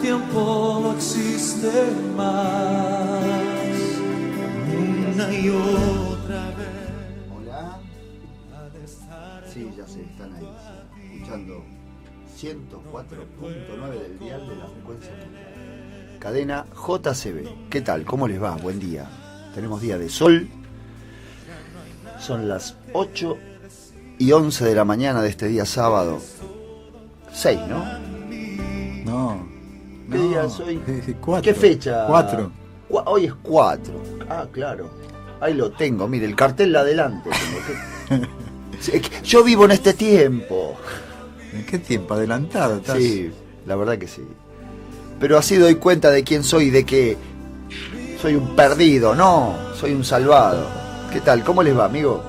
tiempo no existe más. Una y otra vez. Hola. Sí, ya sé, están ahí, escuchando 104.9 del dial de la frecuencia mundial. Cadena JCB. ¿Qué tal? ¿Cómo les va? Buen día. Tenemos día de sol. Son las 8:11 de la mañana de este día sábado. 6, ¿no? No. ¿Qué día es hoy? 4. ¿Qué fecha? 4. Hoy es 4. Ah, claro. Ahí lo tengo. Mire, el cartel de adelante. Yo vivo en este tiempo. ¿En qué tiempo? ¿Adelantado estás? Sí, la verdad que sí. Pero así doy cuenta de quién soy y de que soy un perdido. No, soy un salvado. ¿Qué tal? ¿Cómo les va, amigo?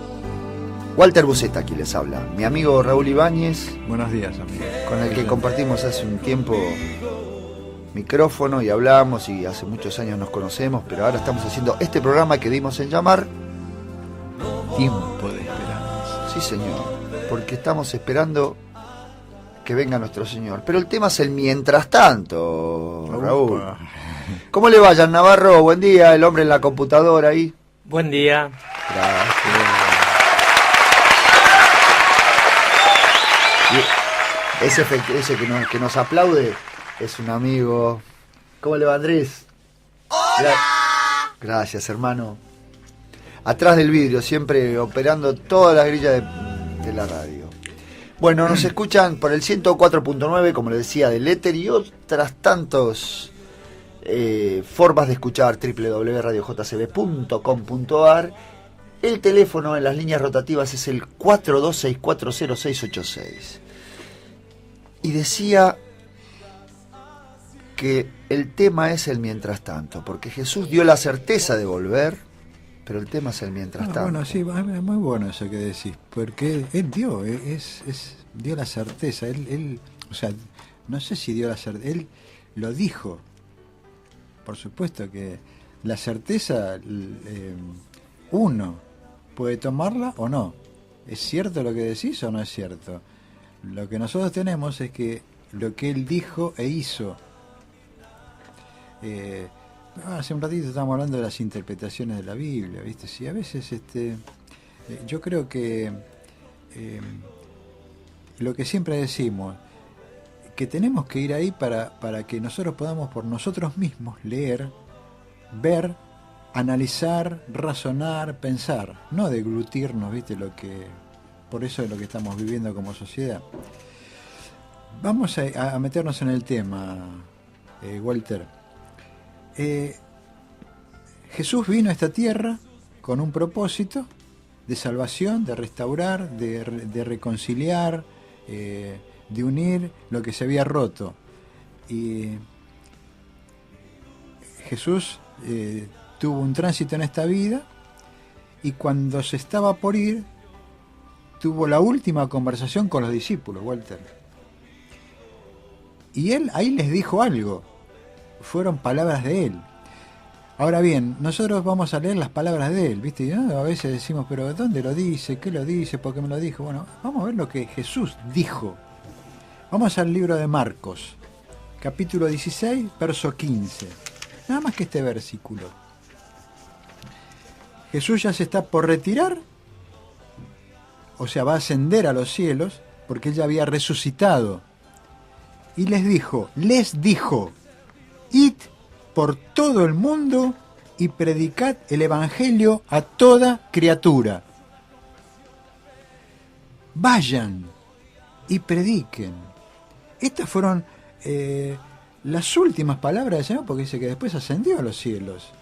Walter Buceta aquí les habla. Mi amigo Raúl Ibáñez, Buenos días, amigo. con el que compartimos hace un tiempo micrófono y hablamos, y hace muchos años nos conocemos, pero ahora estamos haciendo este programa que dimos en llamar Tiempo de esperanza. Sí, señor, porque estamos esperando que venga nuestro Señor. Pero el tema es el mientras tanto, Raúl. Upa. ¿Cómo le vaya, Navarro? Buen día, el hombre en la computadora ahí. Buen día. Gracias. Y ese que nos aplaude es un amigo. ¿Cómo le va, Andrés? ¡Hola! Gracias, hermano. Atrás del vidrio, siempre operando todas las grillas de la radio. Bueno, nos escuchan por el 104.9, como les decía, del éter, y otras tantas formas de escuchar, www.radiojcb.com.ar. El teléfono en las líneas rotativas es el 42640686. Y decía que el tema es el mientras tanto, porque Jesús dio la certeza de volver, pero el tema es el mientras tanto. Bueno, sí, es muy bueno eso que decís, porque Él dio, dio la certeza, él, o sea, no sé si dio la certeza, Él lo dijo. Por supuesto que la certeza, uno puede tomarla o no. ¿Es cierto lo que decís o no es cierto? Lo que nosotros tenemos es que lo que Él dijo e hizo. Hace un ratito estábamos hablando de las interpretaciones de la Biblia, ¿viste? Sí, a veces yo creo que lo que siempre decimos, que tenemos que ir ahí para que nosotros podamos por nosotros mismos leer, ver, analizar, razonar, pensar, no deglutirnos, ¿viste? Por eso es lo que estamos viviendo como sociedad. Vamos a meternos en el tema, Walter. Jesús vino a esta tierra con un propósito de salvación, de restaurar, de reconciliar, de unir lo que se había roto. Y Jesús tuvo un tránsito en esta vida, y cuando se estaba por ir, tuvo la última conversación con los discípulos, Walter. Y Él ahí les dijo algo. Fueron palabras de Él. Ahora bien, nosotros vamos a leer las palabras de Él, ¿viste? A veces decimos, pero ¿dónde lo dice? ¿Qué lo dice? ¿Por qué me lo dijo? Bueno, vamos a ver lo que Jesús dijo. Vamos al libro de Marcos, capítulo 16, verso 15. Nada más que este versículo. Jesús ya se está por retirar, o sea, va a ascender a los cielos, porque Él ya había resucitado. Y les dijo, id por todo el mundo y predicad el evangelio a toda criatura. Vayan y prediquen. Estas fueron las últimas palabras del Señor, porque dice que después ascendió a los cielos.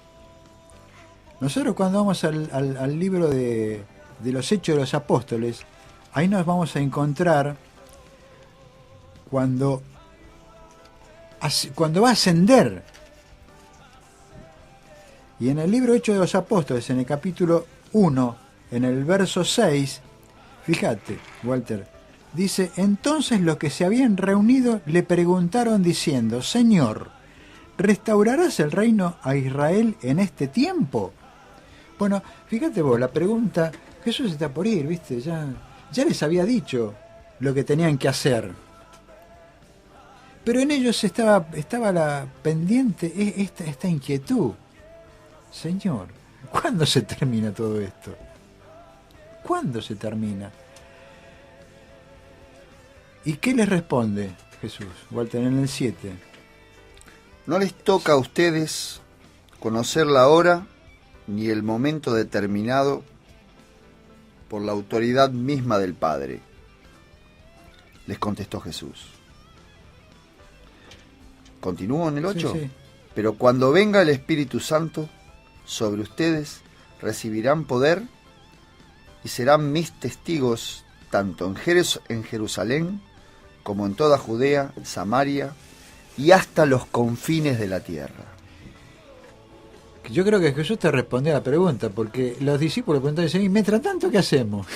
Nosotros cuando vamos al libro de los Hechos de los Apóstoles, ahí nos vamos a encontrar cuando va a ascender. Y en el libro Hechos de los Apóstoles, en el capítulo 1, en el verso 6, fíjate, Walter, dice, entonces los que se habían reunido le preguntaron diciendo, Señor, ¿restaurarás el reino a Israel en este tiempo? Bueno, fíjate vos, la pregunta, Jesús está por ir, ¿viste? Ya les había dicho lo que tenían que hacer. Pero en ellos estaba la pendiente esta inquietud. Señor, ¿cuándo se termina todo esto? ¿Cuándo se termina? ¿Y qué les responde Jesús? Walter, en el 7. No les toca a ustedes conocer la hora ni el momento determinado por la autoridad misma del Padre, les contestó Jesús. Continúo en el 8. Sí, sí. Pero cuando venga el Espíritu Santo sobre ustedes, recibirán poder y serán mis testigos tanto en Jerusalén como en toda Judea, Samaria y hasta los confines de la tierra. Yo creo que Jesús te respondió a la pregunta, porque los discípulos preguntaron, y mientras tanto, ¿qué hacemos?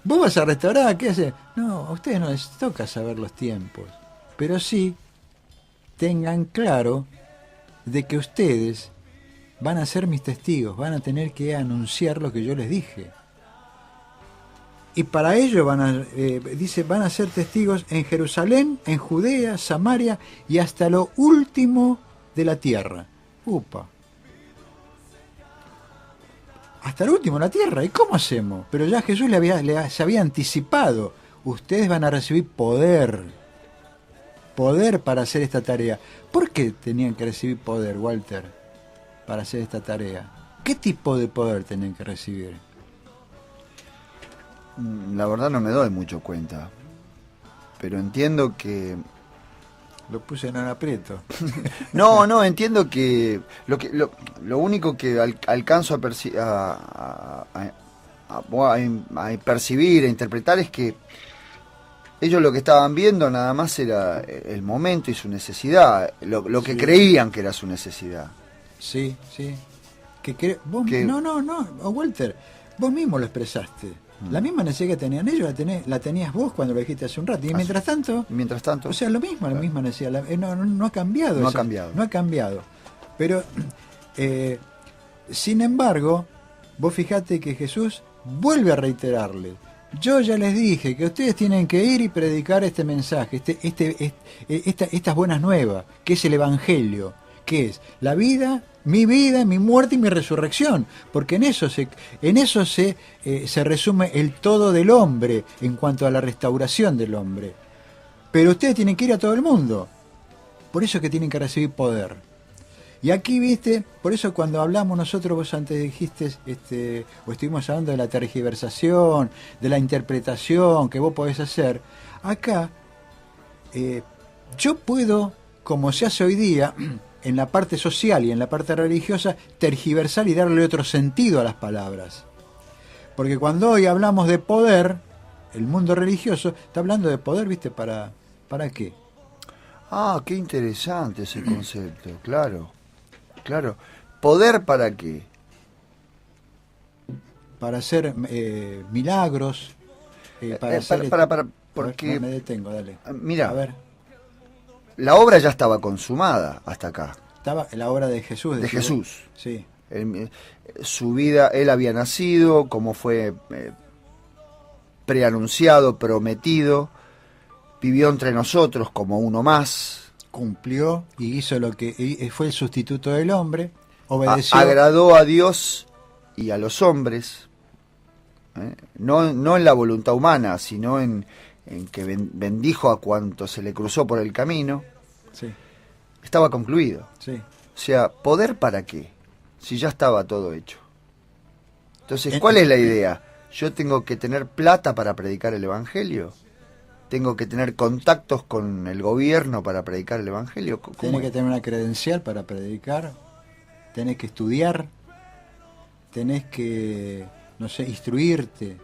¿Vos vas a restaurar? ¿Qué haces? No, a ustedes no les toca saber los tiempos, pero sí tengan claro de que ustedes van a ser mis testigos, van a tener que anunciar lo que yo les dije. Y para ello van a ser testigos en Jerusalén, en Judea, Samaria y hasta lo último de la tierra. Upa. Hasta el último de la tierra. ¿Y cómo hacemos? Pero ya Jesús se había anticipado. Ustedes van a recibir poder. Poder para hacer esta tarea. ¿Por qué tenían que recibir poder, Walter, para hacer esta tarea? ¿Qué tipo de poder tenían que recibir? La verdad no me doy mucho cuenta, pero entiendo que... Lo puse en un aprieto. No, entiendo que lo único que alcanzo a percibir, a interpretar es que ellos lo que estaban viendo nada más era el momento y su necesidad, lo que creían que era su necesidad. Sí. Vos, Que- no, Walter, vos mismo lo expresaste. La misma necesidad que tenían ellos la tenías vos cuando lo dijiste hace un rato. Y mientras tanto, Mientras tanto, o sea, lo mismo, la misma necesidad. No ha cambiado. No ha cambiado. No ha cambiado. Pero, sin embargo, vos fijate que Jesús vuelve a reiterarle. Yo ya les dije que ustedes tienen que ir y predicar este mensaje, estas buenas nuevas, que es el Evangelio, que es la vida, mi muerte y mi resurrección, porque en eso se resume el todo del hombre en cuanto a la restauración del hombre. Pero ustedes tienen que ir a todo el mundo, por eso es que tienen que recibir poder. Y aquí, viste, por eso cuando hablamos nosotros, vos antes dijiste, o estuvimos hablando de la tergiversación, de la interpretación que vos podés hacer, acá yo puedo, como se hace hoy día, en la parte social y en la parte religiosa, tergiversar y darle otro sentido a las palabras. Porque cuando hoy hablamos de poder, el mundo religioso está hablando de poder, ¿viste? ¿Para qué? Ah, qué interesante ese concepto, claro. ¿Poder para qué? Para hacer milagros, para hacer... Porque, me detengo, dale. mira, A ver, la obra ya estaba consumada hasta acá, estaba en la obra de Jesús. de decís vos. Jesús. Sí, Su vida, él había nacido, como fue preanunciado, prometido, vivió entre nosotros como uno más, cumplió y hizo lo que... y fue el sustituto del hombre, obedeció... agradó a Dios y a los hombres, no en la voluntad humana, sino en que bendijo a cuanto se le cruzó por el camino. Sí, Estaba concluido. sí. O sea, ¿poder para qué? Si ya estaba todo hecho. Entonces, ¿cuál es la idea? ¿Yo tengo que tener plata para predicar el Evangelio? ¿Tengo que tener contactos con el gobierno para predicar el Evangelio? ¿Cómo Tenés es? que tener una credencial para predicar, tenés que estudiar, tenés que, no sé, instruirte,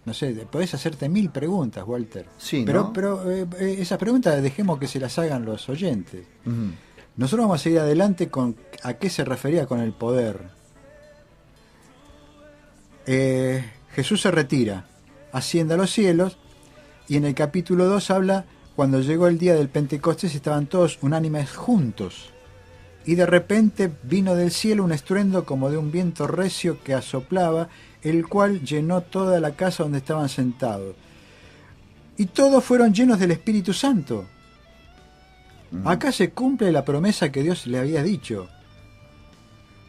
no sé, podés hacerte 1000 preguntas, Walter. Sí, pero, ¿no? pero esas preguntas dejemos que se las hagan los oyentes. Ujú. Nosotros vamos a seguir adelante con a qué se refería con el poder. Jesús se retira, asciende a los cielos, y en el capítulo 2 habla cuando llegó el día del Pentecostés, estaban todos unánimes juntos, y de repente vino del cielo un estruendo como de un viento recio que asoplaba, el cual llenó toda la casa donde estaban sentados. y todos fueron llenos del Espíritu Santo. Acá se cumple la promesa que Dios le había dicho,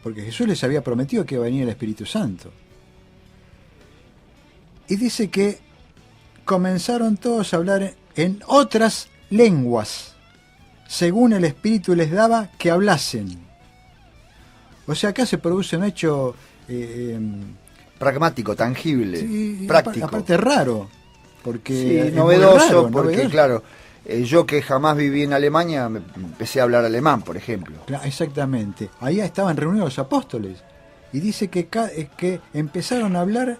porque Jesús les había prometido que iba a venir el Espíritu Santo. Y dice que comenzaron todos a hablar en otras lenguas, según el Espíritu les daba que hablasen. O sea, acá se produce un hecho pragmático, tangible, sí, práctico. Aparte raro, porque sí, es novedoso, muy raro, porque novedoso. claro, yo que jamás viví en Alemania, empecé a hablar alemán, por ejemplo. Exactamente. Ahí estaban reunidos los apóstoles. Y dice que empezaron a hablar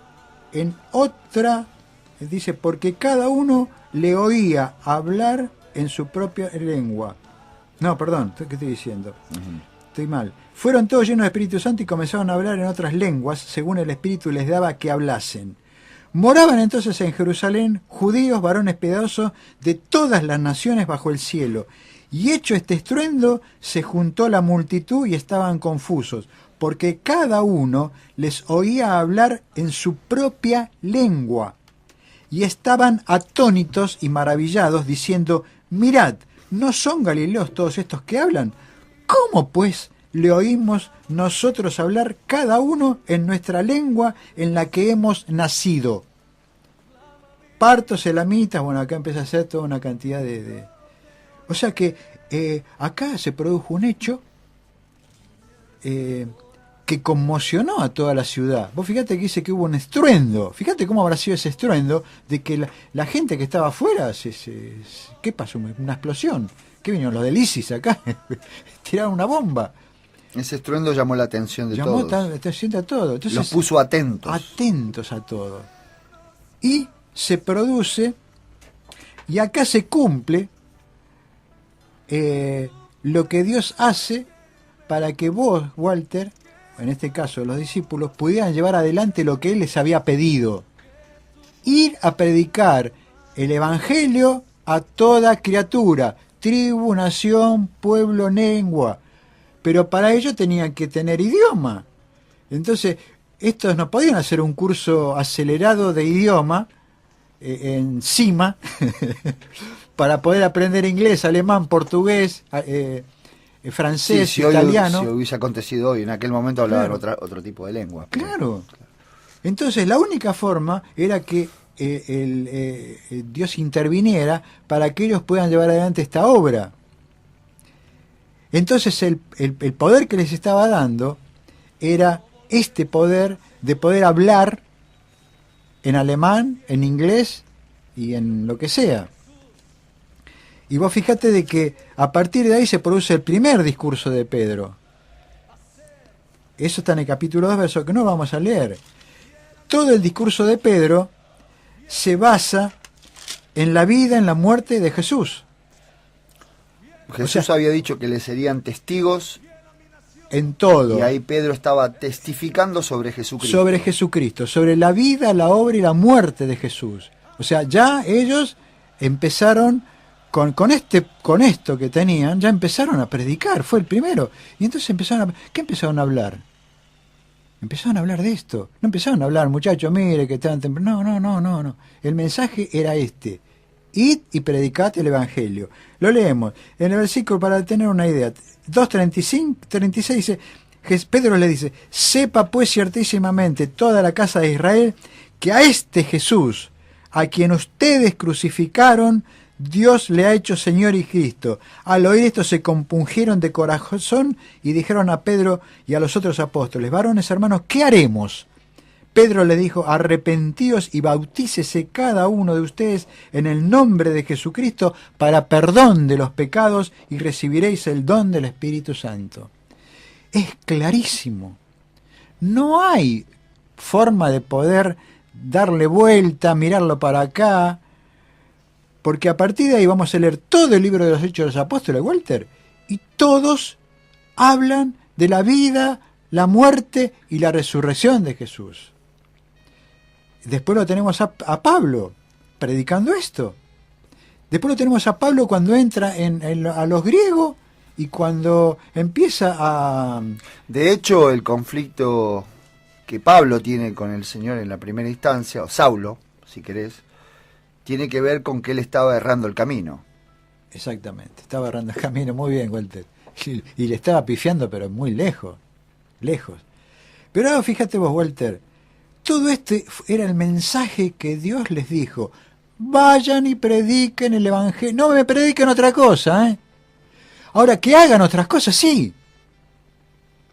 en otra, dice, porque cada uno le oía hablar en su propia lengua. No, perdón, ¿qué estoy diciendo? Estoy mal. Fueron todos llenos de Espíritu Santo y comenzaron a hablar en otras lenguas, según el Espíritu les daba que hablasen. Moraban entonces en Jerusalén judíos, varones piadosos de todas las naciones bajo el cielo. Y hecho este estruendo, se juntó la multitud y estaban confusos, porque cada uno les oía hablar en su propia lengua. Y estaban atónitos y maravillados, diciendo, mirad, ¿no son galileos todos estos que hablan? ¿Cómo pues le oímos nosotros hablar cada uno en nuestra lengua en la que hemos nacido? Partos, elamitas, bueno, acá empieza a ser toda una cantidad de... O sea que acá se produjo un hecho que conmocionó a toda la ciudad. Vos fíjate que dice que hubo un estruendo. Fíjate cómo habrá sido ese estruendo de que la gente que estaba afuera, ¿qué pasó? Una explosión. ¿Qué vinieron los del ISIS acá? Tiraron una bomba. Ese estruendo llamó la atención de Llamó todos. la atención de todos. Entonces, Los puso atentos. Atentos a todo. Y se produce, y acá se cumple lo que Dios hace para que vos, Walter, en este caso los discípulos, pudieran llevar adelante lo que Él les había pedido. Ir a predicar el Evangelio a toda criatura, tribu, nación, pueblo, lengua. Pero para ello tenían que tener idioma. Entonces, estos no podían hacer un curso acelerado de idioma encima para poder aprender inglés, alemán, portugués, francés, sí, italiano. Si hubiese acontecido hoy, en aquel momento hablaban Claro. otro tipo de lengua. Claro. Entonces, la única forma era que Dios interviniera para que ellos puedan llevar adelante esta obra. Entonces, el poder que les estaba dando era este poder de poder hablar en alemán, en inglés y en lo que sea. Y vos fíjate de que a partir de ahí se produce el primer discurso de Pedro. Eso está en el capítulo 2, verso que no vamos a leer. Todo el discurso de Pedro se basa en la vida, en la muerte de Jesús. Jesús había dicho que le serían testigos. En todo. Y ahí Pedro estaba testificando sobre Jesucristo. Sobre Jesucristo, sobre la vida, la obra y la muerte de Jesús. O sea, ya ellos empezaron con esto que tenían, ya empezaron a predicar, fue el primero. Y entonces ¿qué empezaron a hablar? Empezaron a hablar de esto. No empezaron a hablar, muchachos, mire que están temprano. No. El mensaje era este. Id y predicad el Evangelio. Lo leemos. En el versículo, para tener una idea, 2:36 dice, Pedro le dice, sepa pues ciertísimamente toda la casa de Israel que a este Jesús, a quien ustedes crucificaron, Dios le ha hecho Señor y Cristo. Al oír esto se compungieron de corazón y dijeron a Pedro y a los otros apóstoles, varones hermanos, ¿qué haremos? Pedro le dijo, arrepentíos y bautícese cada uno de ustedes en el nombre de Jesucristo para perdón de los pecados y recibiréis el don del Espíritu Santo. Es clarísimo. No hay forma de poder darle vuelta, mirarlo para acá, porque a partir de ahí vamos a leer todo el libro de los Hechos de los Apóstoles, Walter, y todos hablan de la vida, la muerte y la resurrección de Jesús. Después lo tenemos a Pablo predicando esto. Después lo tenemos a Pablo cuando entra a los griegos y cuando empieza a... De hecho, el conflicto que Pablo tiene con el Señor en la primera instancia, o Saulo, si querés, tiene que ver con que él estaba errando el camino. Exactamente, estaba errando el camino, muy bien, Walter. Y le estaba pifiando, pero muy lejos, lejos. Pero ahora fíjate vos, Walter, todo este era el mensaje que Dios les dijo. Vayan y prediquen el Evangelio. No me prediquen otra cosa, ¿eh? Ahora, que hagan otras cosas, sí.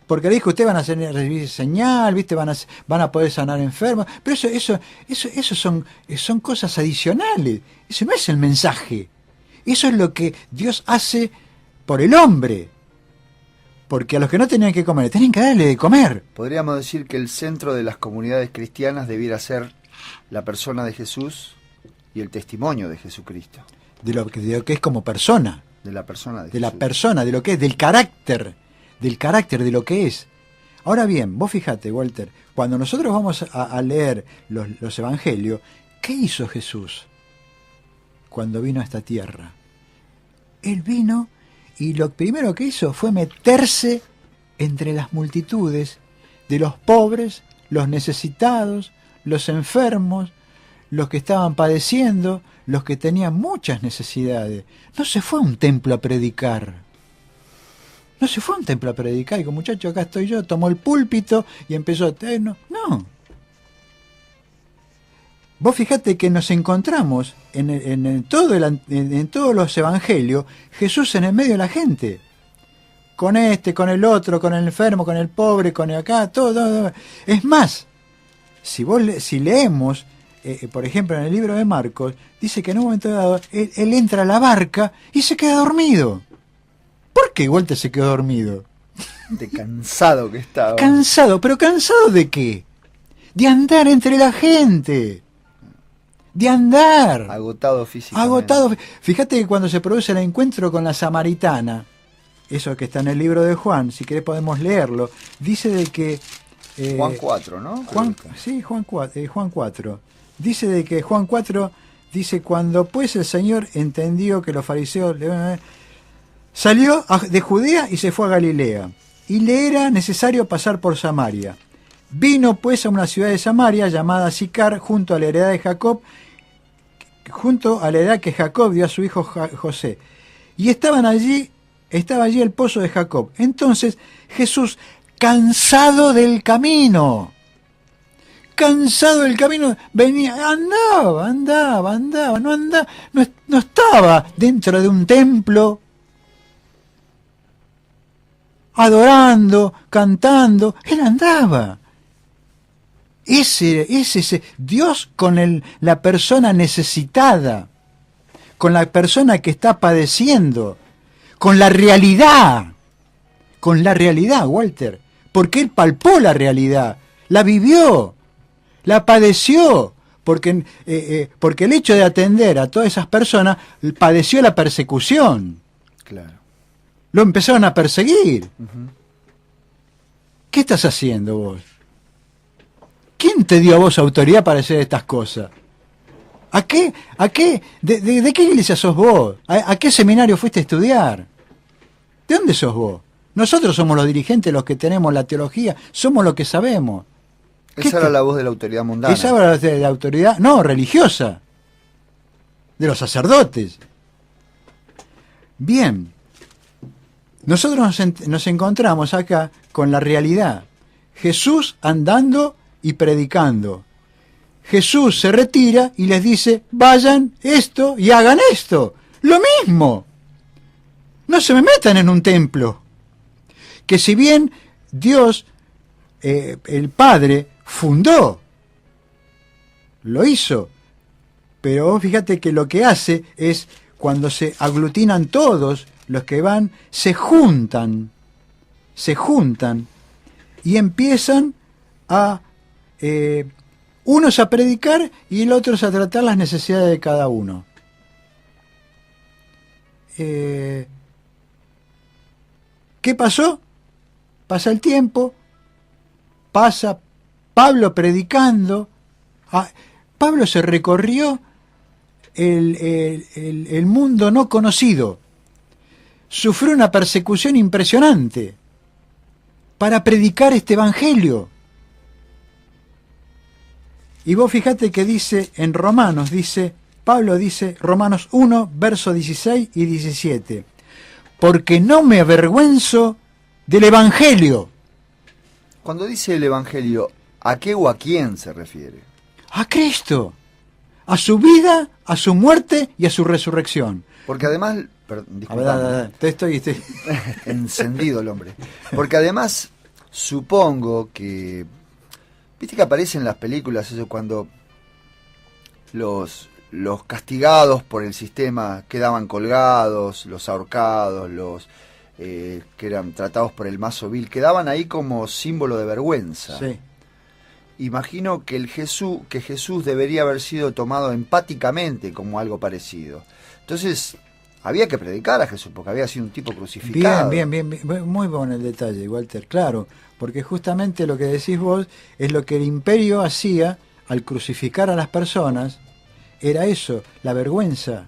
Porque le dijo, ustedes van a recibir señal, ¿viste? Van a poder sanar enfermos. Pero eso son cosas adicionales. Eso no es el mensaje. Eso es lo que Dios hace por el hombre. Porque a los que no tenían que comer, tenían que darle de comer. Podríamos decir que el centro de las comunidades cristianas debiera ser la persona de Jesús y el testimonio de Jesucristo. De lo que es como persona. De la persona de De Jesús. la persona, de lo que es, del carácter, de lo que es. Ahora bien, vos fíjate, Walter, cuando nosotros vamos a leer los evangelios, ¿qué hizo Jesús cuando vino a esta tierra? Él vino y lo primero que hizo fue meterse entre las multitudes de los pobres, los necesitados, los enfermos, los que estaban padeciendo, los que tenían muchas necesidades. No se fue a un templo a predicar. No se fue a un templo a predicar y como muchacho, acá estoy yo, tomó el púlpito y empezó. No. Vos fijate que nos encontramos en todos los evangelios, Jesús en el medio de la gente. Con con el otro, con el enfermo, con el pobre, con el acá, todo. Es más, si leemos, por ejemplo, en el libro de Marcos, dice que en un momento dado él entra a la barca y se queda dormido. ¿Por qué Walter se quedó dormido? De cansado que estaba. Cansado, pero ¿cansado de qué? De andar entre la gente. De andar. Agotado físicamente. Agotado. Fíjate que cuando se produce el encuentro con la samaritana, eso que está en el libro de Juan, si querés podemos leerlo, dice de que... Juan 4, ¿no? Juan 4. Dice de que Juan 4 dice, cuando pues el Señor entendió que los fariseos... salió de Judea y se fue a Galilea, y le era necesario pasar por Samaria. Vino pues a una ciudad de Samaria llamada Sicar, junto a la heredad que Jacob dio a su hijo José. Y estaba allí el pozo de Jacob. Entonces Jesús, cansado del camino, venía, andaba, no estaba dentro de un templo adorando, cantando, él andaba. Ese Dios con la persona necesitada, con la persona que está padeciendo, con la realidad, Walter, porque él palpó la realidad, la vivió, la padeció, porque el hecho de atender a todas esas personas padeció la persecución. Claro. Lo empezaron a perseguir. Uh-huh. ¿Qué estás haciendo vos? ¿Quién te dio a vos autoridad para hacer estas cosas? ¿A qué? ¿De qué iglesia sos vos? ¿A qué seminario fuiste a estudiar? ¿De dónde sos vos? Nosotros somos los dirigentes, los que tenemos la teología, somos los que sabemos. Esa era la voz de la autoridad mundana. Esa era la voz de la autoridad, no, religiosa, de los sacerdotes. Bien, nosotros nos encontramos acá con la realidad. Jesús andando y predicando. Jesús se retira y les dice, vayan esto y hagan esto. Lo mismo. No se me metan en un templo. Que si bien Dios, el Padre, fundó, lo hizo, pero vos fíjate que lo que hace es, cuando se aglutinan todos los que van, se juntan y empiezan a unos a predicar y los otros a tratar las necesidades de cada uno. ¿Qué pasó? Pasa el tiempo, pasa Pablo predicando. Pablo se recorrió el mundo no conocido. Sufrió una persecución impresionante para predicar este evangelio. Y vos fijate que dice en Romanos, dice Pablo dice, Romanos 1, versos 16 y 17, porque no me avergüenzo del Evangelio. Cuando dice el Evangelio, ¿a qué o a quién se refiere? A Cristo, a su vida, a su muerte y a su resurrección. Porque además, disculpame, Estoy encendido el hombre. Porque además, supongo que, viste que aparece en las películas eso cuando los castigados por el sistema quedaban colgados, los ahorcados, los que eran tratados por el mazo vil, quedaban ahí como símbolo de vergüenza. Sí. Imagino que Jesús debería haber sido tomado empáticamente como algo parecido. Entonces, había que predicar a Jesús porque había sido un tipo crucificado. Bien, muy bueno el detalle, Walter, claro, porque justamente lo que decís vos es lo que el imperio hacía al crucificar a las personas, era eso, la vergüenza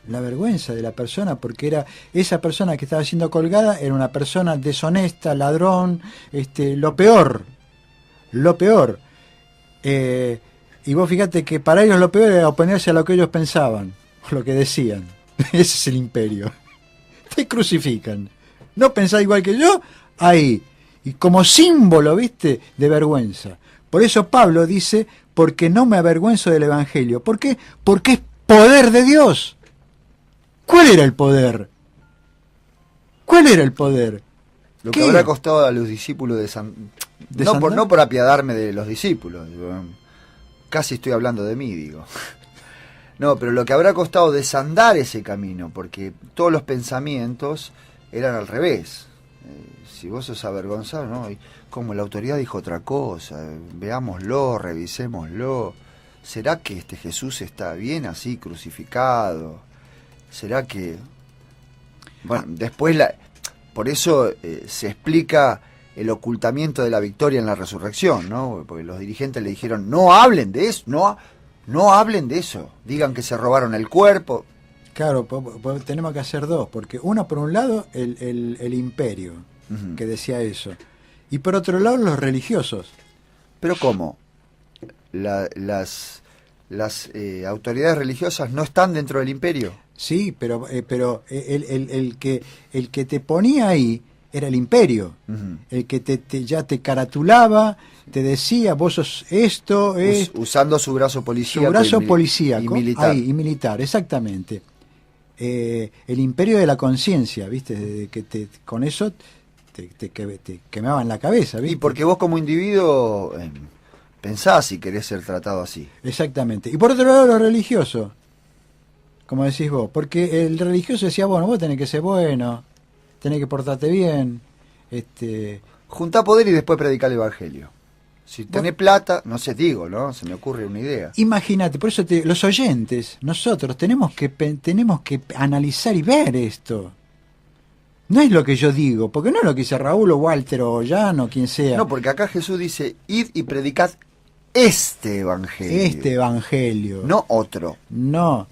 de la persona, porque era esa persona que estaba siendo colgada, era una persona deshonesta, ladrón, lo peor. Y vos fíjate que para ellos lo peor era oponerse a lo que ellos pensaban, lo que decían. Ese es el imperio. Te crucifican. ¿No pensás igual que yo? Ahí. Y como símbolo, ¿viste?, de vergüenza. Por eso Pablo dice, porque no me avergüenzo del Evangelio. ¿Por qué? Porque es poder de Dios. ¿Cuál era el poder? Lo que habrá costado a los discípulos de San... No por apiadarme de los discípulos. Casi estoy hablando de mí, digo. No, pero lo que habrá costado desandar ese camino, porque todos los pensamientos eran al revés. Si vos sos avergonzado, ¿no? Y como la autoridad dijo otra cosa, veámoslo, revisémoslo. ¿Será que este Jesús está bien así, crucificado? ¿Será que...? Bueno, después, por eso se explica el ocultamiento de la victoria en la resurrección, ¿no? Porque los dirigentes le dijeron, no hablen de eso, no hablen de eso, digan que se robaron el cuerpo. Claro, tenemos que hacer dos, porque uno, por un lado, el imperio, que decía eso, y por otro lado, los religiosos. ¿Pero cómo? ¿Las autoridades religiosas no están dentro del imperio? Sí, pero el que te ponía ahí era el imperio, el que ya te caratulaba, te decía, vos sos esto, usando su brazo policíaco, y militar. Ahí, y militar, exactamente. El imperio de la conciencia, ¿viste? Que con eso te quemaban la cabeza, ¿viste? Y porque vos como individuo pensás si querés ser tratado así. Exactamente. Y por otro lado, los religiosos, como decís vos, porque el religioso decía, bueno, vos tenés que ser bueno, tenés que portarte bien. Juntá poder y después predicar el evangelio. Si tenés plata, no sé, digo, ¿no? Se me ocurre una idea. Imagínate, por eso los oyentes, nosotros tenemos que analizar y ver esto. No es lo que yo digo, porque no es lo que dice Raúl o Walter o Jan o quien sea. No, porque acá Jesús dice, id y predicad este evangelio. No otro. No.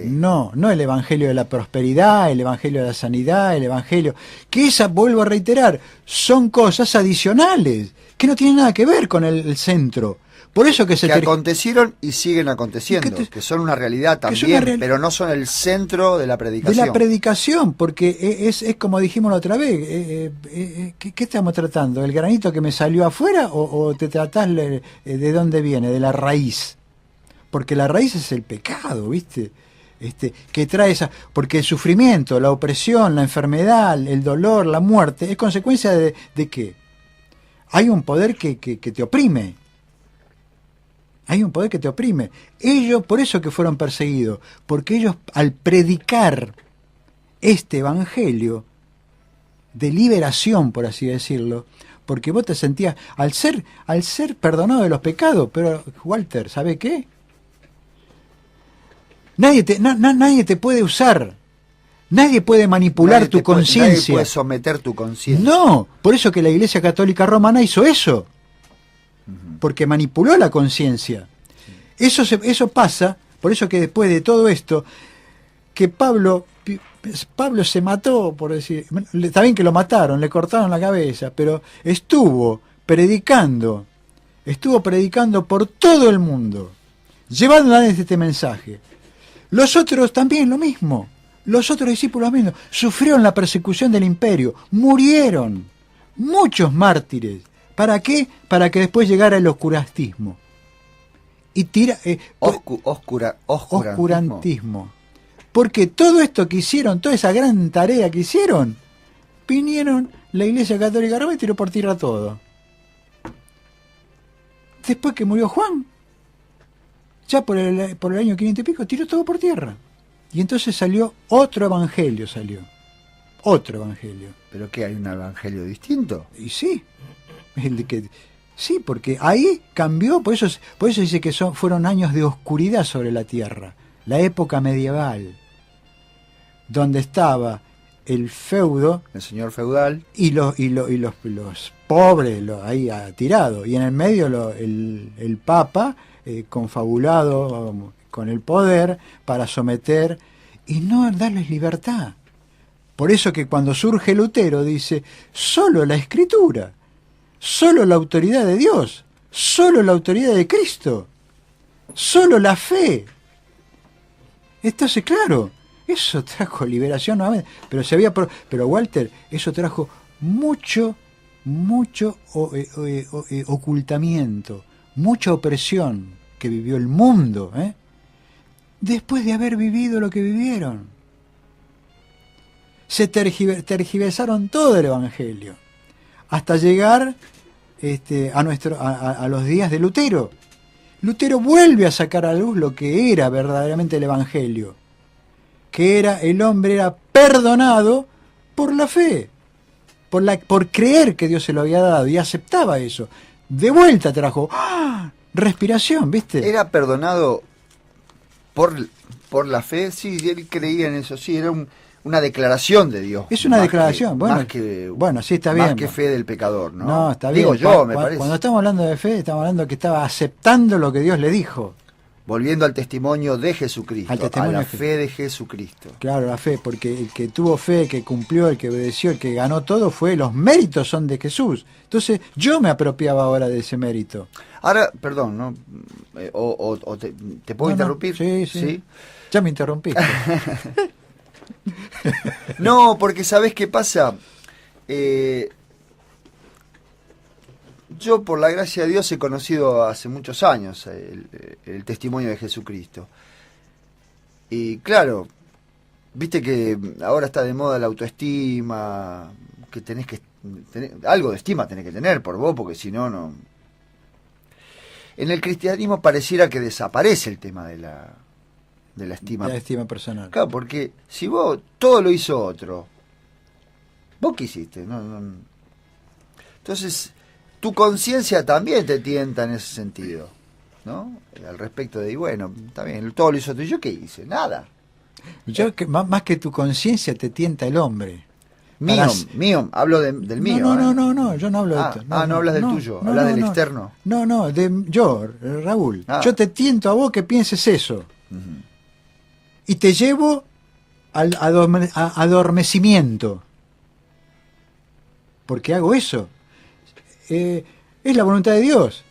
No el evangelio de la prosperidad, el evangelio de la sanidad, el evangelio... Que vuelvo a reiterar, son cosas adicionales, que no tienen nada que ver con el centro. Por eso que acontecieron y siguen aconteciendo, que son una realidad también, pero no son el centro de la predicación. De la predicación, porque es como dijimos la otra vez, ¿qué estamos tratando? ¿El granito que me salió afuera o te tratás de dónde viene? De la raíz. Porque la raíz es el pecado, ¿viste? Que trae esa... Porque el sufrimiento, la opresión, la enfermedad, el dolor, la muerte, es consecuencia de ¿qué? Hay un poder que te oprime. Hay un poder que te oprime. Ellos, por eso que fueron perseguidos, porque ellos al predicar este evangelio de liberación, por así decirlo, porque vos te sentías, al ser perdonado de los pecados, pero Walter, ¿sabe qué? Nadie te puede usar, nadie puede manipular tu conciencia. Nadie puede someter tu conciencia. No, por eso que la Iglesia Católica Romana hizo eso. Porque manipuló la conciencia. Eso pasa, por eso que después de todo esto, que Pablo se mató, por decir, está bien que lo mataron, le cortaron la cabeza, pero estuvo predicando por todo el mundo. llevándoles este mensaje. Los otros también lo mismo. Los otros discípulos mismos sufrieron la persecución del imperio, murieron, muchos mártires. ¿Para qué? Para que después llegara el oscurantismo. Y oscurantismo. Porque todo esto que hicieron, toda esa gran tarea que hicieron, vinieron la Iglesia Católica Romana y tiró por tierra todo. Después que murió Juan, ya por el año 500 y pico, tiró todo por tierra. Y entonces salió otro evangelio, Otro evangelio. ¿Pero qué? ¿Hay un evangelio distinto? Y sí. Sí, porque ahí cambió, por eso dice que fueron años de oscuridad sobre la tierra. La época medieval. Donde estaba el feudo, el señor feudal y los pobres ahí tirados, y en el medio el papa confabulado con el poder para someter y no darles libertad. Por eso que cuando surge Lutero dice, solo la Escritura, solo la autoridad de Dios, solo la autoridad de Cristo, solo la fe. Entonces, claro, eso trajo liberación nuevamente, pero Walter, eso trajo mucho ocultamiento, mucha opresión que vivió el mundo, después de haber vivido lo que vivieron. Se tergiversaron todo el evangelio hasta llegar a los días de Lutero. Lutero vuelve a sacar a luz lo que era verdaderamente el evangelio, que el hombre era perdonado por la fe, por creer que Dios se lo había dado y aceptaba eso. De vuelta trajo respiración, ¿viste? Era perdonado por la fe, sí, él creía en eso, sí, era una declaración de Dios. Es una declaración, bueno, sí, está bien. Más que fe del pecador, ¿no? No, está bien. Digo yo, me parece. Cuando estamos hablando de fe, estamos hablando que estaba aceptando lo que Dios le dijo. Volviendo al testimonio de Jesucristo, a la fe de Jesucristo. Claro, la fe, porque el que tuvo fe, el que cumplió, el que obedeció, el que ganó todo, los méritos son de Jesús. Entonces, yo me apropiaba ahora de ese mérito. Ahora, perdón, ¿no? ¿Te puedo interrumpir? Sí. Ya me interrumpiste. No, porque ¿sabés qué pasa? Yo, por la gracia de Dios, he conocido hace muchos años el testimonio de Jesucristo. Y claro, viste que ahora está de moda la autoestima, que tenés que algo de estima tenés que tener por vos, porque si no, no. En el cristianismo pareciera que desaparece el tema de la estima. La estima personal. Claro, porque si vos todo lo hizo otro, ¿vos qué hiciste? No. Entonces, tu conciencia también te tienta en ese sentido, ¿no? Al respecto de, bueno, está bien, todo lo hizo otro. ¿Y yo qué hice? Nada. Más que tu conciencia te tienta el hombre. Mío, hablo del mío. No, yo no hablo de esto. No hablas del tuyo, hablas del externo. No, yo, Raúl. Yo te tiento a vos que pienses eso. Uh-huh. Y te llevo al adormecimiento. ¿Por qué hago eso? Es la voluntad de Dios.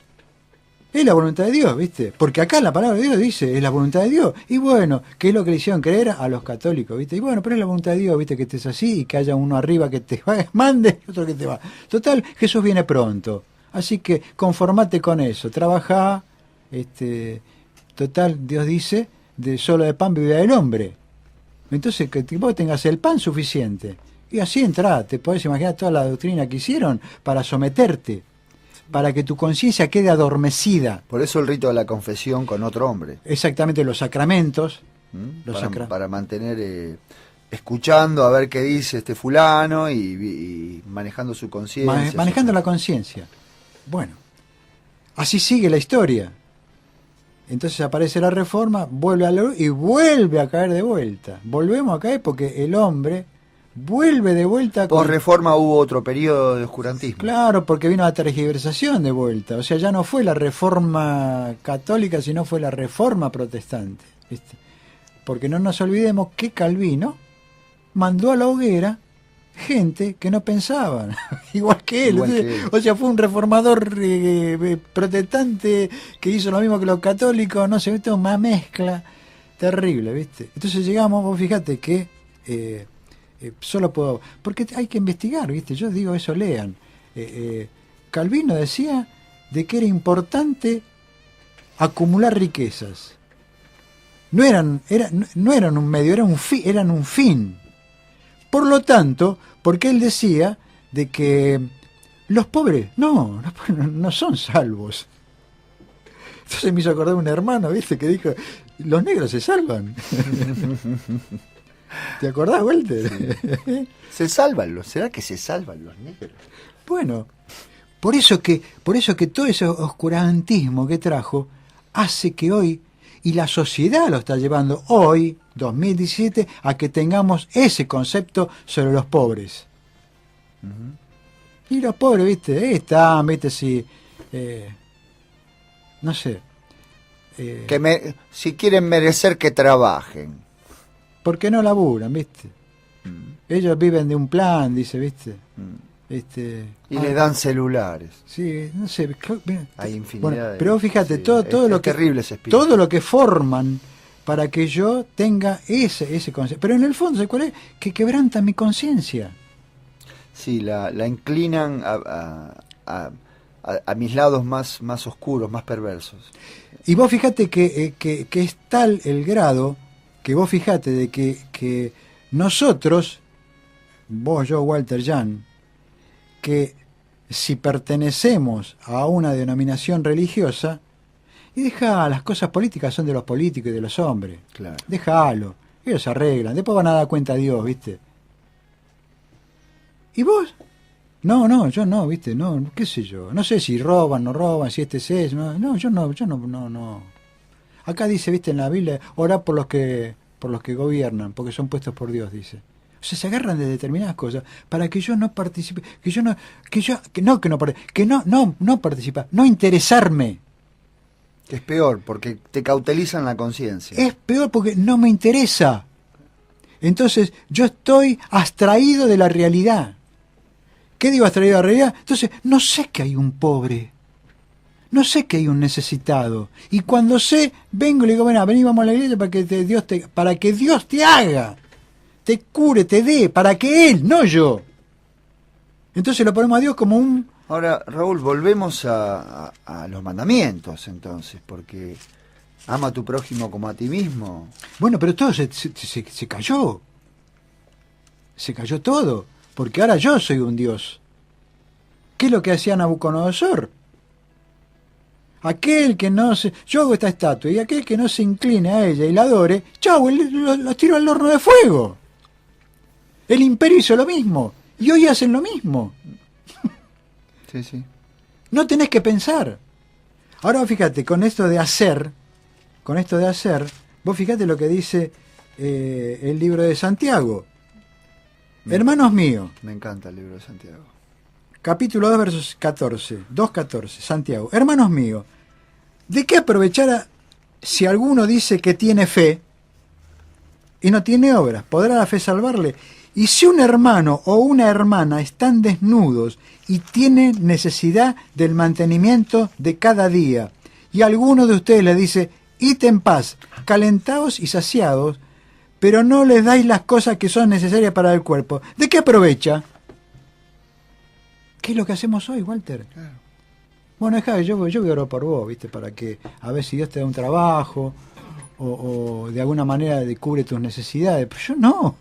Es la voluntad de Dios, ¿viste? Porque acá la palabra de Dios dice, es la voluntad de Dios. Y bueno, ¿qué es lo que le hicieron creer a los católicos, ¿viste? Y bueno, pero es la voluntad de Dios, ¿viste? Que estés así y que haya uno arriba que te mande y otro que te va. Total, Jesús viene pronto. Así que conformate con eso. Trabajá, total, Dios dice, de solo de pan vivirá el hombre. Entonces, que vos tengas el pan suficiente. Y así entrá, te podés imaginar toda la doctrina que hicieron para someterte, para que tu conciencia quede adormecida. Por eso el rito de la confesión con otro hombre. Exactamente, los sacramentos. Para mantener, escuchando a ver qué dice este fulano y manejando su conciencia. Manejando la conciencia. Bueno, así sigue la historia. Entonces aparece la Reforma, vuelve a la luz y vuelve a caer de vuelta. Volvemos a caer porque el hombre vuelve de vuelta. Por Reforma hubo otro periodo de oscurantismo. Claro, porque vino la tergiversación de vuelta. O sea, ya no fue la Reforma católica, sino fue la Reforma protestante. ¿Viste? Porque no nos olvidemos que Calvino mandó a la hoguera gente que no pensaban igual que él. Igual que Entonces, él. o sea, fue un reformador protestante que hizo lo mismo que los católicos, no sé, esto es una mezcla terrible, ¿viste? Entonces llegamos, vos fíjate que solo puedo, porque hay que investigar, ¿viste? Yo digo eso, lean. Calvino decía de que era importante acumular riquezas. No eran un medio, eran un fin. Por lo tanto, porque él decía de que los pobres no son salvos. Entonces me hizo acordar un hermano, ¿viste? Que dijo, los negros se salvan. ¿Te acordás, Walter? Sí. ¿Será que se salvan los negros? Bueno, por eso que todo ese oscurantismo que trajo hace que hoy, y la sociedad lo está llevando hoy, 2017, a que tengamos ese concepto sobre los pobres. Y los pobres, ¿viste? Ahí están, ¿viste? Si, no sé. Si quieren merecer, que trabajen. ¿Por qué no laburan, viste? Ellos viven de un plan, dice, ¿viste? Y le dan celulares. Sí, no sé. Hay infinidad Bueno, de... pero fíjate, sí, todo lo que terrible ese espíritu. todo lo que forman para que yo tenga ese concepto. Pero en el fondo, ¿sabes cuál es? Que quebranta mi conciencia. Sí, la inclinan a mis lados más oscuros, más perversos. Y vos fíjate que es tal el grado que vos fíjate de que nosotros, vos, yo, Walter Jan, que si pertenecemos a una denominación religiosa, y las cosas políticas son de los políticos y de los hombres. Claro. Déjalo, ellos se arreglan, después van a dar cuenta a Dios, ¿viste? ¿Y vos? No, yo no, ¿viste? No, qué sé yo. No sé si roban, no roban, si es. No, yo no. Acá dice, ¿viste? En la Biblia, orá por los que gobiernan, porque son puestos por Dios, dice. O sea, se agarran de determinadas cosas para que yo no participe, no participa, no interesarme. Es peor, porque te cautelizan la conciencia. Es peor porque no me interesa. Entonces, yo estoy abstraído de la realidad. ¿Qué digo abstraído de la realidad? Entonces, no sé que hay un pobre. No sé que hay un necesitado. Y cuando sé, vengo y le digo, vení, vamos a la iglesia para que Dios te haga. Te cure, te dé, para que Él, no yo. Entonces lo ponemos a Dios como un... Ahora, Raúl, volvemos a los mandamientos, entonces, porque ama a tu prójimo como a ti mismo. Bueno, pero todo se cayó. Se cayó todo, porque ahora yo soy un Dios. ¿Qué es lo que hacía Nabucodonosor? Aquel que no se... Yo hago esta estatua, y aquel que no se incline a ella y la adore, chau, los tiro al horno de fuego. El imperio hizo lo mismo, y hoy hacen lo mismo. Sí. No tenés que pensar. Ahora fíjate, con esto de hacer, vos fíjate lo que dice el libro de Santiago. Hermanos míos, Me encanta el libro de Santiago. capítulo 2, versos 2.14, Santiago. Hermanos míos, ¿de qué aprovechará si alguno dice que tiene fe y no tiene obras? ¿Podrá la fe salvarle? Y si un hermano o una hermana están desnudos y tienen necesidad del mantenimiento de cada día, y alguno de ustedes le dice, id en paz, calentaos y saciados, pero no les dais las cosas que son necesarias para el cuerpo, ¿de qué aprovecha? ¿Qué es lo que hacemos hoy, Walter? Claro. Bueno, yo voy a orar por vos, ¿viste? Para que a ver si Dios te da un trabajo o de alguna manera cubre tus necesidades. Pero yo no.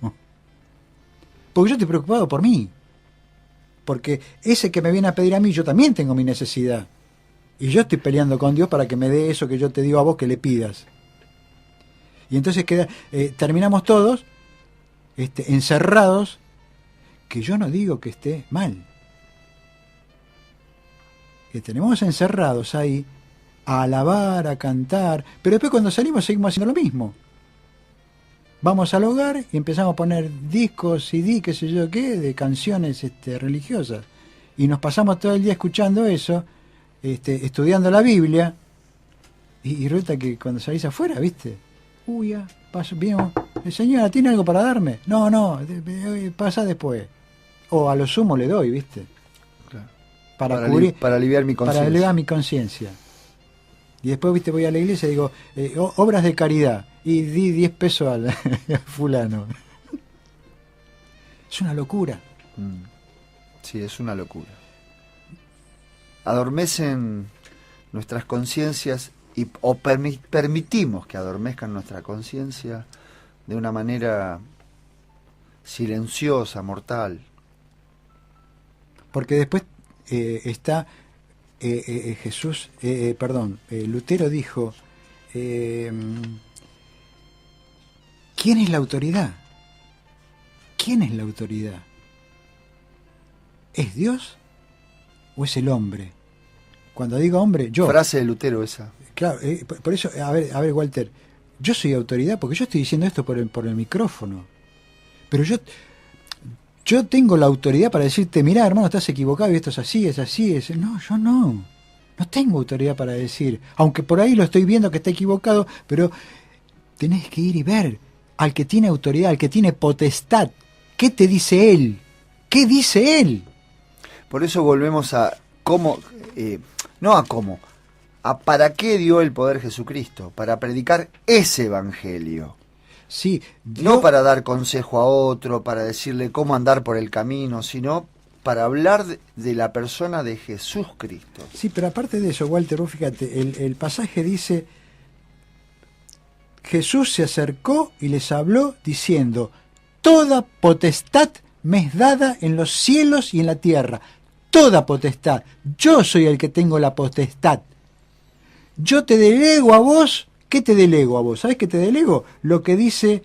Porque yo estoy preocupado por mí. Porque ese que me viene a pedir a mí, yo también tengo mi necesidad. Y yo estoy peleando con Dios para que me dé eso que yo te digo a vos que le pidas. Y entonces terminamos todos encerrados, que yo no digo que esté mal. Que tenemos encerrados ahí a alabar, a cantar, pero después cuando salimos seguimos haciendo lo mismo. Vamos al hogar y empezamos a poner discos, CD, qué sé yo qué, de canciones religiosas. Y nos pasamos todo el día escuchando eso, estudiando la Biblia, y resulta que cuando salís afuera, ¿viste? Uy, ya, paso, bien, señora, ¿tiene algo para darme? No, pasa después. o a lo sumo le doy, ¿viste? Claro. Para cubrir, para aliviar mi conciencia. para elevar mi conciencia. Y después, ¿viste? Voy a la iglesia y digo, obras de caridad, y di 10 pesos al fulano. Es una locura. Sí, es una locura. Adormecen nuestras conciencias o permitimos que adormezcan nuestra conciencia de una manera silenciosa, mortal. Porque después está Lutero dijo, ¿quién es la autoridad? ¿Quién es la autoridad? ¿Es Dios o es el hombre? Cuando digo hombre, yo. Frase de Lutero esa. Claro, por eso, a ver, Walter, yo soy autoridad porque yo estoy diciendo esto por el micrófono. Pero yo tengo la autoridad para decirte, mirá, hermano, estás equivocado y esto es así, es así, es... No, yo no. No tengo autoridad para decir. Aunque por ahí lo estoy viendo que está equivocado, pero tenés que ir y ver al que tiene autoridad, al que tiene potestad. ¿Qué te dice él? ¿Qué dice él? Por eso volvemos a cómo, no a cómo, a para qué dio el poder Jesucristo, para predicar ese evangelio. Sí, no para dar consejo a otro, para decirle cómo andar por el camino, sino para hablar de la persona de Jesús Cristo. Sí, pero aparte de eso, Walter, vos fíjate, el pasaje dice, Jesús se acercó y les habló diciendo, toda potestad me es dada en los cielos y en la tierra. Toda potestad. Yo soy el que tengo la potestad. Yo te delego a vos. ¿Qué te delego a vos? ¿Sabés qué te delego? Lo que dice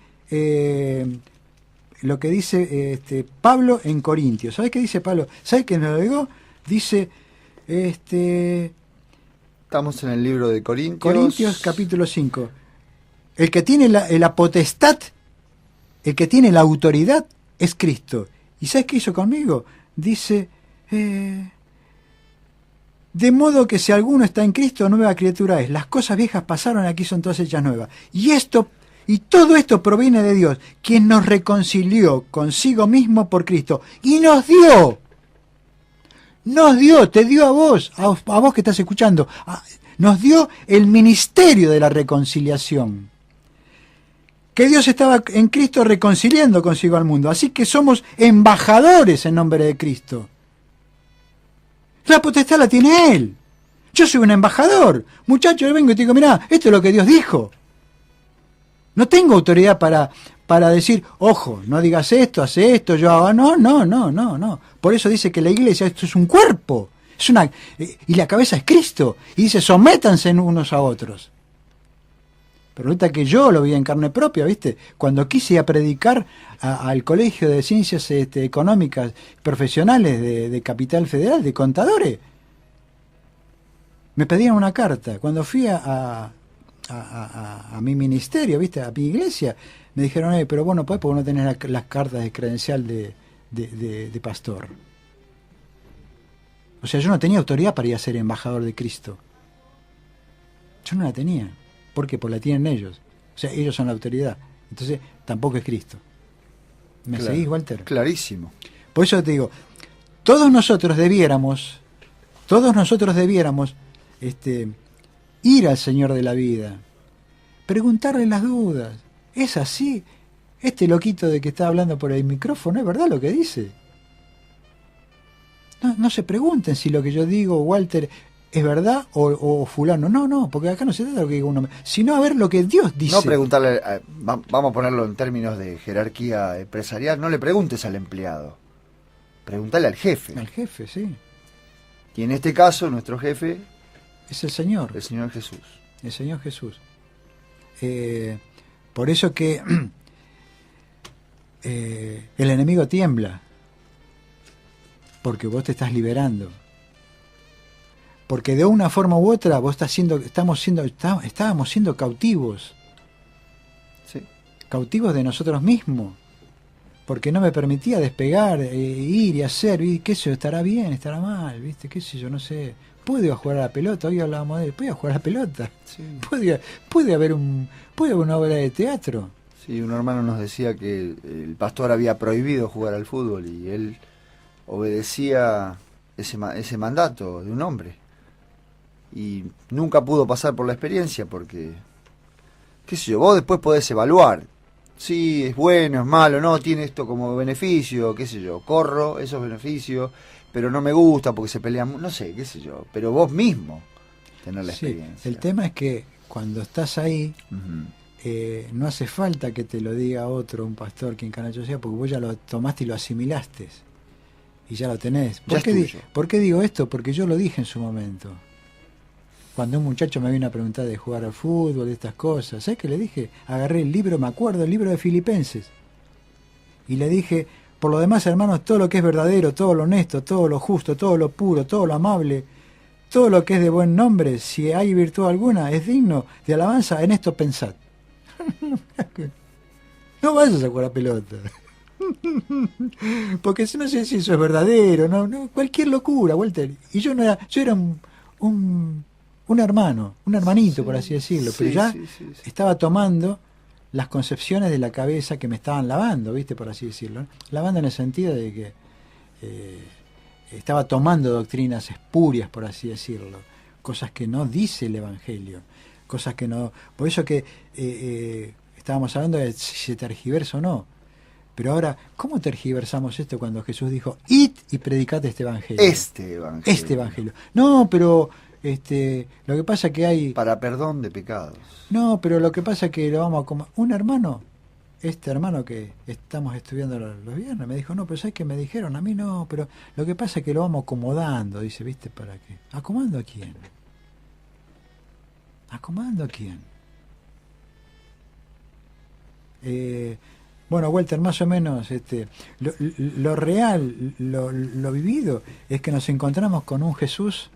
Pablo en Corintios. ¿Sabés qué dice Pablo? ¿Sabés qué nos delegó? Dice, estamos en el libro de Corintios. Corintios capítulo 5. El que tiene la potestad, el que tiene la autoridad, es Cristo. ¿Y sabes qué hizo conmigo? Dice, de modo que si alguno está en Cristo, nueva criatura es. Las cosas viejas pasaron, aquí son todas hechas nuevas. Y todo esto proviene de Dios, quien nos reconcilió consigo mismo por Cristo. Y nos dio, te dio a vos que estás escuchando, nos dio el ministerio de la reconciliación. Que Dios estaba en Cristo reconciliando consigo al mundo. Así que somos embajadores en nombre de Cristo. La potestad la tiene Él. Yo soy un embajador. Muchacho, yo vengo y te digo, mirá, esto es lo que Dios dijo. No tengo autoridad para decir, ojo, no digas esto, hace esto, yo hago... No. Por eso dice que la iglesia, esto es un cuerpo. Y la cabeza es Cristo. Y dice, sométanse unos a otros. Pero resulta que yo lo vi en carne propia, ¿viste? Cuando quise ir a predicar al Colegio de Ciencias Económicas Profesionales de Capital Federal, de contadores, me pedían una carta. Cuando fui a mi ministerio, ¿viste? A mi iglesia, me dijeron, pero vos no podés porque no tenés las cartas de credencial de pastor. O sea, yo no tenía autoridad para ir a ser embajador de Cristo. Yo no la tenía. ¿Por qué? Pues la tienen ellos. O sea, ellos son la autoridad. Entonces, tampoco es Cristo. ¿Me seguís, Walter? Clarísimo. Por eso te digo, todos nosotros debiéramos ir al Señor de la vida, preguntarle las dudas. ¿Es así? Este loquito de que está hablando por el micrófono, ¿es verdad lo que dice? No se pregunten si lo que yo digo, Walter, es verdad o fulano. No, porque acá no se trata de lo que diga uno, sino a ver lo que Dios dice. No preguntarle, vamos a ponerlo en términos de jerarquía empresarial, no le preguntes al empleado, pregúntale al jefe. Al jefe, sí. Y en este caso, nuestro jefe es el Señor. El Señor Jesús. El Señor Jesús. Por eso que el enemigo tiembla, porque vos te estás liberando. Porque de una forma u otra vos estábamos siendo cautivos. Sí. Cautivos de nosotros mismos. Porque no me permitía despegar, ir y hacer, y qué sé yo, estará bien, estará mal, ¿viste? Qué sé yo, no sé. Puedo jugar a la pelota, hoy hablábamos de él, puedo jugar a la pelota. Sí. Puede haber una obra de teatro. Sí, un hermano nos decía que el pastor había prohibido jugar al fútbol y él obedecía ese mandato de un hombre. Y nunca pudo pasar por la experiencia porque, qué sé yo, vos después podés evaluar. Sí, es bueno, es malo, no, tiene esto como beneficio, qué sé yo, corro esos beneficios, pero no me gusta porque se pelean, no sé, qué sé yo, pero vos mismo tener la Sí, experiencia. el tema es que cuando estás ahí, Ujú. no hace falta que te lo diga otro, un pastor, quien carajo sea, porque vos ya lo tomaste y lo asimilaste y ya lo tenés. Ya es tuyo. ¿Por qué digo esto? Porque yo lo dije en su momento. Cuando un muchacho me vino a preguntar de jugar al fútbol, de estas cosas, ¿sabes qué le dije? Agarré el libro, me acuerdo, el libro de Filipenses. Y le dije, por lo demás, hermanos, todo lo que es verdadero, todo lo honesto, todo lo justo, todo lo puro, todo lo amable, todo lo que es de buen nombre, si hay virtud alguna, es digno de alabanza, en esto pensad. No vayas a jugar a pelota. Porque no sé si eso es verdadero, no, cualquier locura, Walter. Y yo era un hermano, un hermanito, por así decirlo, pero ya Sí. estaba tomando las concepciones de la cabeza que me estaban lavando, ¿viste? Por así decirlo, ¿no? Lavando en el sentido de que estaba tomando doctrinas espurias, por así decirlo, cosas que no dice el Evangelio, cosas que no... Por eso que estábamos hablando de si se tergiversa o no. Pero ahora, ¿cómo tergiversamos esto cuando Jesús dijo, id y predicad este Evangelio? Este evangelio. No, pero lo que pasa que hay... Para perdón de pecados. No, pero lo que pasa es que lo vamos a... Un hermano, este hermano que estamos estudiando los viernes, me dijo, no, pero ¿sabes qué me dijeron? A mí no, pero lo que pasa es que lo vamos acomodando, dice, ¿viste? ¿Para qué? ¿Acomodando a quién? ¿Acomodando a quién? Bueno, Walter, más o menos lo real, lo vivido, es que nos encontramos con un Jesús,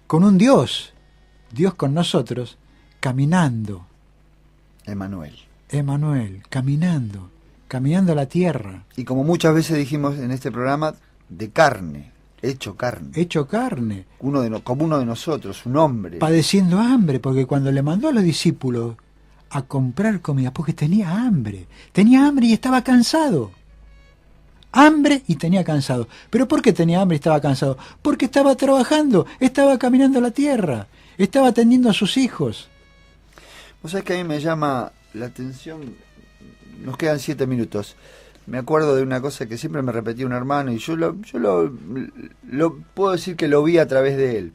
con un Dios con nosotros, caminando. Emanuel, caminando a la tierra. Y como muchas veces dijimos en este programa, de carne, hecho carne. Hecho carne. Como uno de nosotros, un hombre. Padeciendo hambre, porque cuando le mandó a los discípulos a comprar comida, porque tenía hambre y estaba cansado. Hambre y tenía cansado. ¿Pero por qué tenía hambre y estaba cansado? Porque estaba trabajando, estaba caminando la tierra, estaba atendiendo a sus hijos. Vos sabés que a mí me llama la atención, nos quedan 7 minutos. Me acuerdo de una cosa que siempre me repetía un hermano y yo lo puedo decir que lo vi a través de él.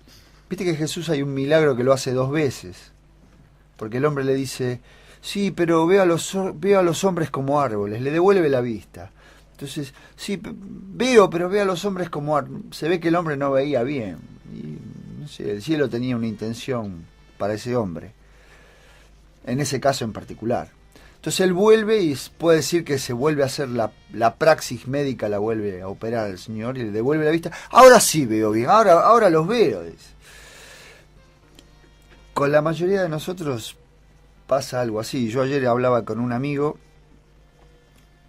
Viste que Jesús hay un milagro que lo hace 2 veces. Porque el hombre le dice, sí, pero veo a los hombres como árboles, le devuelve la vista. Entonces, sí, pero veo a los hombres como árboles. Se ve que el hombre no veía bien. Y, no sé, el cielo tenía una intención para ese hombre. En ese caso en particular. Entonces él vuelve y puede decir que se vuelve a hacer la praxis médica, la vuelve a operar al Señor y le devuelve la vista. Ahora sí veo bien, ahora los veo, dice. Con la mayoría de nosotros pasa algo así. Yo ayer hablaba con un amigo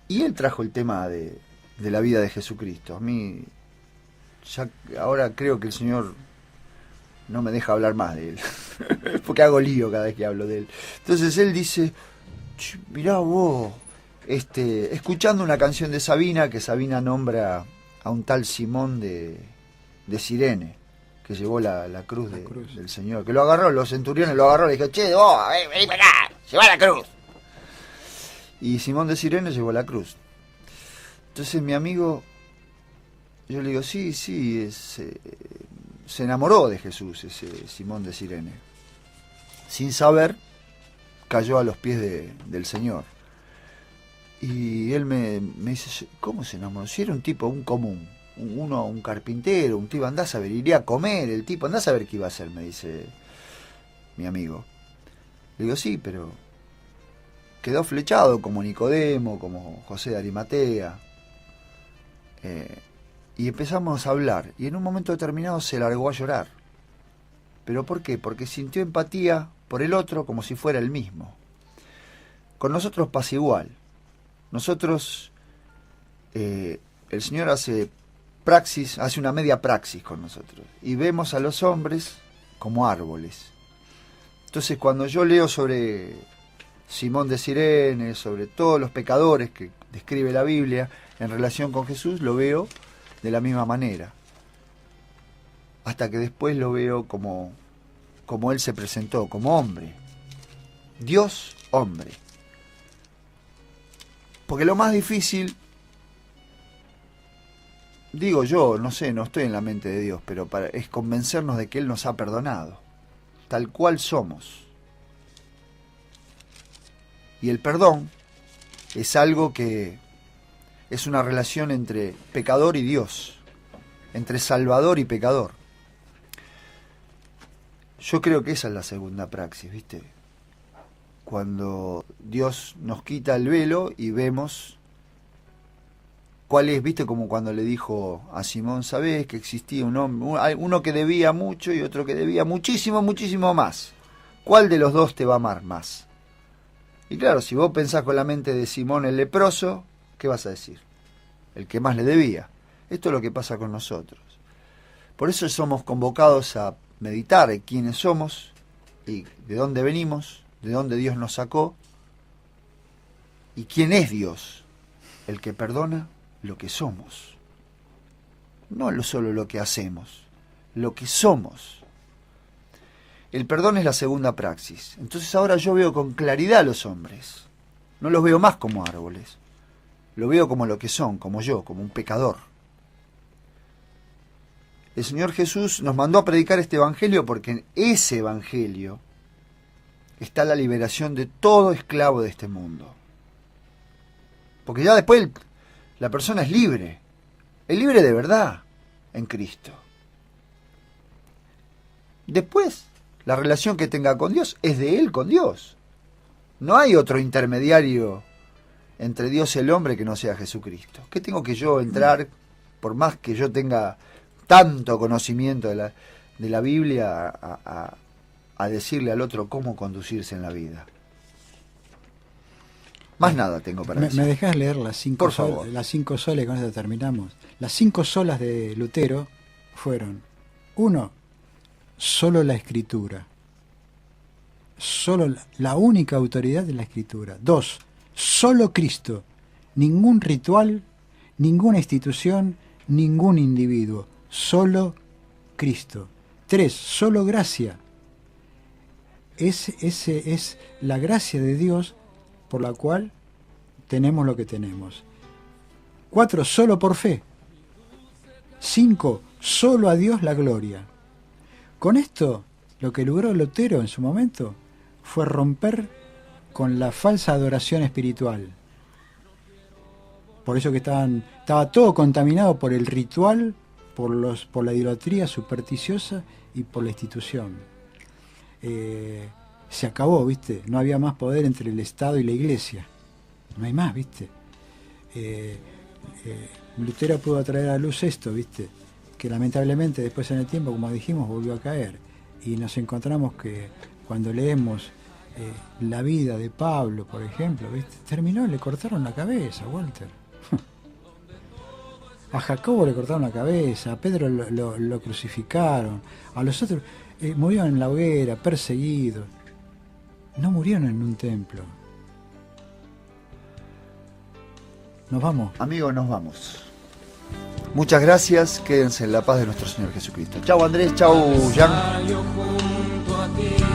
y él trajo el tema de la vida de Jesucristo. A mí, ya ahora creo que el Señor no me deja hablar más de él, porque hago lío cada vez que hablo de él. Entonces él dice, mirá vos, escuchando una canción de Sabina, que Sabina nombra a un tal Simón de Cirene, que llevó la cruz del Señor, que lo agarró, los centuriones lo agarró, le dijo, che, vos, vení para acá, llevá la cruz. Y Simón de Cirene llevó la cruz. Entonces mi amigo, yo le digo, sí, se enamoró de Jesús, ese Simón de Cirene. Sin saber, cayó a los pies del Señor. Y él me dice, ¿cómo se enamoró? Si era un tipo, un común. Un carpintero, un tipo, andás a ver, iría a comer, el tipo, andás a ver qué iba a hacer, me dice mi amigo. Le digo, sí, pero quedó flechado como Nicodemo, como José de Arimatea. Y empezamos a hablar, y en un momento determinado se largó a llorar. ¿Pero por qué? Porque sintió empatía por el otro como si fuera el mismo. Con nosotros pasa igual. Nosotros, el Señor hace una media praxis con nosotros y vemos a los hombres como árboles. Entonces cuando yo leo sobre Simón de Cirene, sobre todos los pecadores que describe la Biblia, en relación con Jesús, lo veo de la misma manera. Hasta que después lo veo como Él se presentó, como hombre. Dios, hombre. Porque lo más difícil, digo yo, no sé, no estoy en la mente de Dios, pero es convencernos de que Él nos ha perdonado, tal cual somos. Y el perdón es algo que es una relación entre pecador y Dios, entre salvador y pecador. Yo creo que esa es la segunda praxis, ¿viste? Cuando Dios nos quita el velo y vemos cuál es, ¿viste? Como cuando le dijo a Simón, ¿sabés que existía un hombre, uno que debía mucho y otro que debía muchísimo, muchísimo más? ¿Cuál de los dos te va a amar más? Y claro, si vos pensás con la mente de Simón el leproso, ¿qué vas a decir? El que más le debía. Esto es lo que pasa con nosotros. Por eso somos convocados a meditar en quiénes somos y de dónde venimos, de dónde Dios nos sacó y quién es Dios, el que perdona lo que somos, no solo lo que hacemos, lo que somos. El perdón es la segunda praxis. Entonces ahora yo veo con claridad a los hombres, no los veo más como árboles, lo veo como lo que son, como yo, como un pecador. El Señor Jesús nos mandó a predicar este evangelio porque en ese evangelio está la liberación de todo esclavo de este mundo. Porque ya después la persona es libre de verdad en Cristo. Después, la relación que tenga con Dios es de él con Dios. No hay otro intermediario entre Dios y el hombre que no sea Jesucristo. ¿Qué tengo que yo entrar, por más que yo tenga tanto conocimiento de la Biblia, a decirle al otro cómo conducirse en la vida? Más nada tengo para decir. ¿Me dejás leer las cinco, por favor? Las 5 solas, y con eso terminamos? Las 5 solas de Lutero fueron: 1, solo la Escritura. Solo la única autoridad de la Escritura. 2, solo Cristo. Ningún ritual, ninguna institución, ningún individuo. Solo Cristo. 3, solo gracia. Ese es la gracia de Dios por la cual tenemos lo que tenemos. 4, solo por fe. 5, solo a Dios la gloria. Con esto, lo que logró Lutero en su momento fue romper con la falsa adoración espiritual. Por eso que estaba todo contaminado por el ritual, por la idolatría supersticiosa y por la institución. Se acabó, ¿viste? No había más poder entre el Estado y la Iglesia. No hay más, ¿viste? Lutero pudo traer a luz esto, ¿viste? Que lamentablemente después en el tiempo, como dijimos, volvió a caer. Y nos encontramos que cuando leemos la vida de Pablo, por ejemplo, ¿viste? Terminó, le cortaron la cabeza, Walter. A Jacobo le cortaron la cabeza, a Pedro lo crucificaron, a los otros murieron en la hoguera, perseguidos. No murieron en un templo. Nos vamos. Amigos, nos vamos. Muchas gracias, quédense en la paz de nuestro Señor Jesucristo. Chau Andrés, chau Jan. Yo junto a ti.